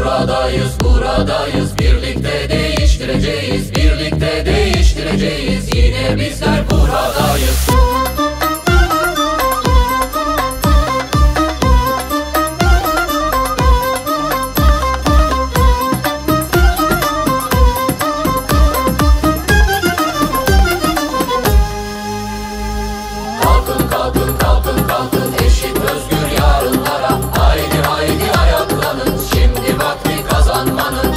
buradayız, buradayız. Birlikte değiştireceğiz, birlikte değiştireceğiz. Yine bizler buradayız. Kalkın, kalkın, kalkın, kalkın, eşit özgür yarınlara. Haydi, haydi ayaklanın, şimdi vakti kazanmanın.